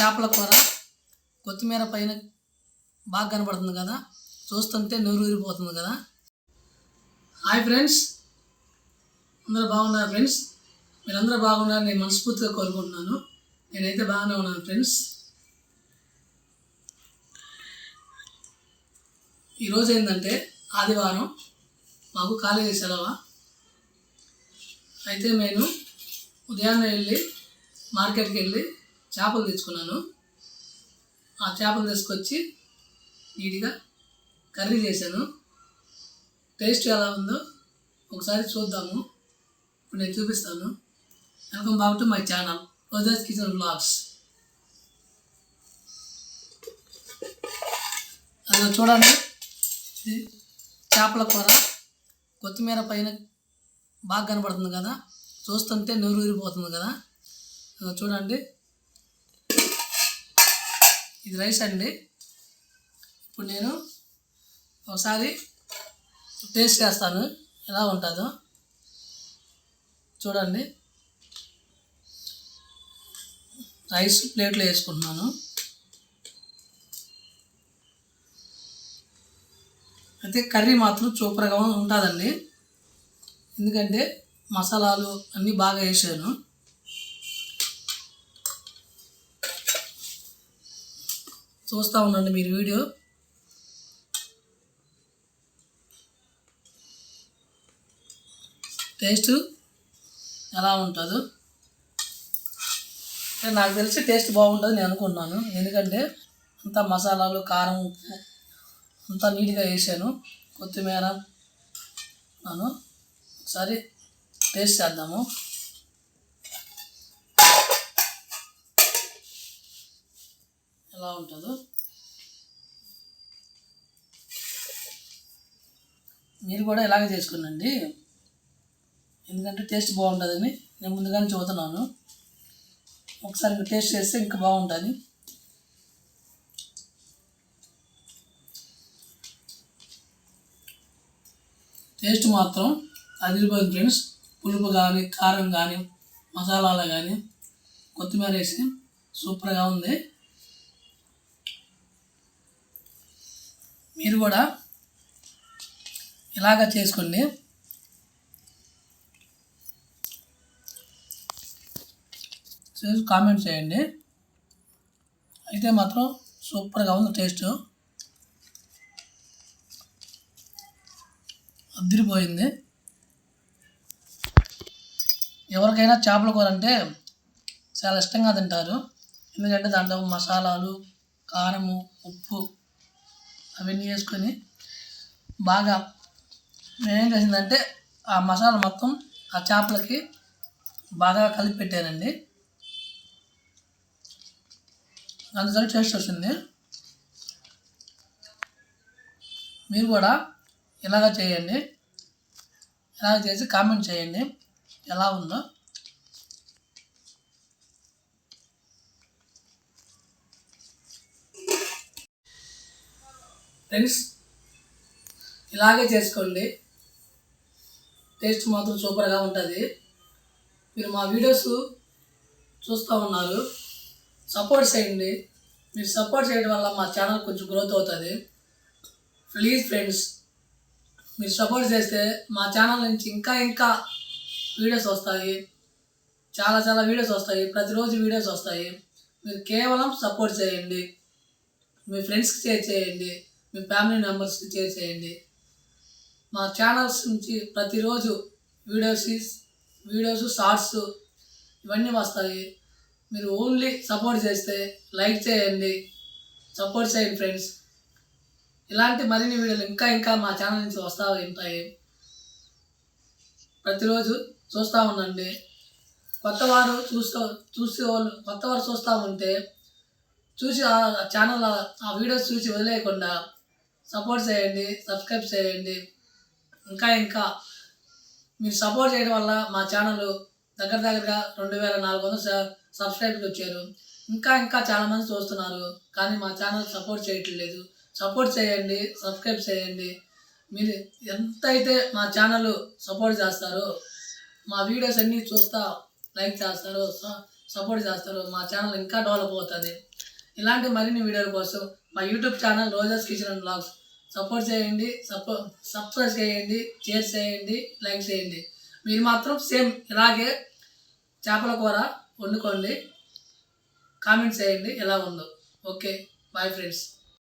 చేపల కూర కొత్తిమీర పైన బాగా కనపడుతుంది కదా, చూస్తుంటే నూరు ఊరిపోతుంది కదా. హాయ్ ఫ్రెండ్స్, అందరూ బాగున్నారు ఫ్రెండ్స్. మీరందరూ బాగున్నారు నేను మనస్ఫూర్తిగా కోరుకుంటున్నాను. నేనైతే బాగానే ఉన్నాను ఫ్రెండ్స్. ఈరోజు ఏంటంటే ఆదివారం, మాకు కాలేజీ సెలవు. అయితే నేను ఉదయాన్నే వెళ్ళి మార్కెట్కి వెళ్ళి చేపలు తెచ్చుకున్నాను. ఆ చేపలు తీసుకొచ్చి నీట్గా కర్రీ చేశాను. టేస్ట్ ఎలా ఉందో ఒకసారి చూద్దాము. ఇప్పుడు నేను చూపిస్తాను. Welcome back to my channel Rojas kitchen blogs. అది చూడండి, ఇది చేపల కూర కొత్తిమీర పైన బాగా కనపడుతుంది కదా, చూస్తుంటే నూరు ఊరిపోతుంది కదా. చూడండి, ఇది రైస్ అండి. ఇప్పుడు నేను ఒకసారి టేస్ట్ చేస్తాను ఎలా ఉంటుందో. చూడండి, రైస్ ప్లేట్లో వేసుకుంటున్నాను. అయితే కర్రీ మాత్రం సూపర్గా ఉంటుందండి, ఎందుకంటే మసాలాలు అన్నీ బాగా వేసాను. చూస్తూ ఉండండి మీరు వీడియో. టేస్ట్ ఎలా ఉంటుందో నాకు తెలిసి టేస్ట్ బాగుంటుంది నేను అనుకుంటున్నాను, ఎందుకంటే అంతా మసాలాలు కారం ఉప్పు అంతా నీట్గా వేసాను. కొత్తిమీర నేను ఒకసారి టేస్ట్ చేద్దాము. ఎలా ఉంటుందో మీరు కూడా ఇలాగే చేసుకునండి, ఎందుకంటే టేస్ట్ బాగుంటుందని నేను ముందుగానే చూస్తున్నాను. ఒకసారి మీరు టేస్ట్ చేస్తే ఇంకా బాగుంటుంది. టేస్ట్ మాత్రం అదిరిపోయింది ఫ్రెండ్స్. పులుపు కానీ కారం కానీ మసాలాలు కానీ కొత్తిమీర వేసి సూపర్గా ఉంది. మీరు కూడా ఇలాగ చేసుకోండి. చేసి కామెంట్ చేయండి. అయితే మాత్రం సూపర్గా ఉంది, టేస్ట్ అదిరిపోయింది. ఎవరికైనా చేపల కూర అంటే చాలా ఇష్టంగా తింటారు, ఎందుకంటే దాంట్లో మసాలాలు కారము ఉప్పు అవన్నీ వేసుకొని బాగా నేనేం చేసిందంటే ఆ మసాలా మొత్తం ఆ చేపలకి బాగా కలిపి పెట్టానండి, అందుకని టేస్ట్ వస్తుంది. మీరు కూడా ఇలాగ చేయండి. ఇలాగ చేసి కామెంట్ చేయండి ఎలా ఉందో. ఫ్రెండ్స్, ఇలాగే చేసుకోండి, టేస్ట్ మాత్రం సూపర్గా ఉంటుంది. మీరు మా వీడియోస్ చూస్తూ ఉన్నారు, సపోర్ట్ చేయండి. మీరు సపోర్ట్ చేయడం వల్ల మా ఛానల్ కొంచెం గ్రోత్ అవుతుంది. ప్లీజ్ ఫ్రెండ్స్, మీరు సపోర్ట్ చేస్తే మా ఛానల్ నుంచి ఇంకా వీడియోస్ వస్తాయి. చాలా వీడియోస్ వస్తాయి, ప్రతిరోజు వీడియోస్ వస్తాయి. మీరు కేవలం సపోర్ట్ చేయండి. మీ ఫ్రెండ్స్కి షేర్ చేయండి, మీ ఫ్యామిలీ మెంబర్స్కి షేర్ చేయండి. మా ఛానల్స్ నుంచి ప్రతిరోజు వీడియోస్ షార్ట్స్ ఇవన్నీ వస్తాయి. మీరు ఓన్లీ సపోర్ట్ చేస్తే లైక్ చేయండి, సపోర్ట్ చేయండి ఫ్రెండ్స్. ఇలాంటి మరిన్ని వీడియోలు ఇంకా మా ఛానల్ నుంచి వస్తూ ఉంటాయి. ప్రతిరోజు చూస్తూ ఉండండి. కొత్తవారు చూస్తూ ఉంటే చూసి ఆ ఛానల్ ఆ వీడియోస్ చూసి వదిలేయకుండా సపోర్ట్ చేయండి, సబ్స్క్రైబ్ చేయండి. ఇంకా మీరు సపోర్ట్ చేయడం వల్ల మా ఛానల్ దగ్గరగా 2400 సబ్స్క్రైబర్లు వచ్చారు. ఇంకా చాలామంది చూస్తున్నారు, కానీ మా ఛానల్ సపోర్ట్ చేయట్లేదు. సపోర్ట్ చేయండి, సబ్స్క్రైబ్ చేయండి. మీరు ఎంతైతే మా ఛానల్ సపోర్ట్ చేస్తారో, మా వీడియోస్ అన్నీ చూస్తా లైక్ చేస్తారో, సపోర్ట్ చేస్తారో, మా ఛానల్ ఇంకా డెవలప్ అవుతుంది. ఇలాంటి మరిన్ని వీడియోల కోసం మా YouTube channel Rojas kitchen and blogs support చేయండి, సబ్స్క్రైబ్ చేయండి, షేర్ చేయండి, లైక్ చేయండి. మీరు మాత్రం సేమ్ ఇలాగే చేపల కూర వండుకోండి, కామెంట్ చేయండి ఎలా ఉందో. Okay, bye friends.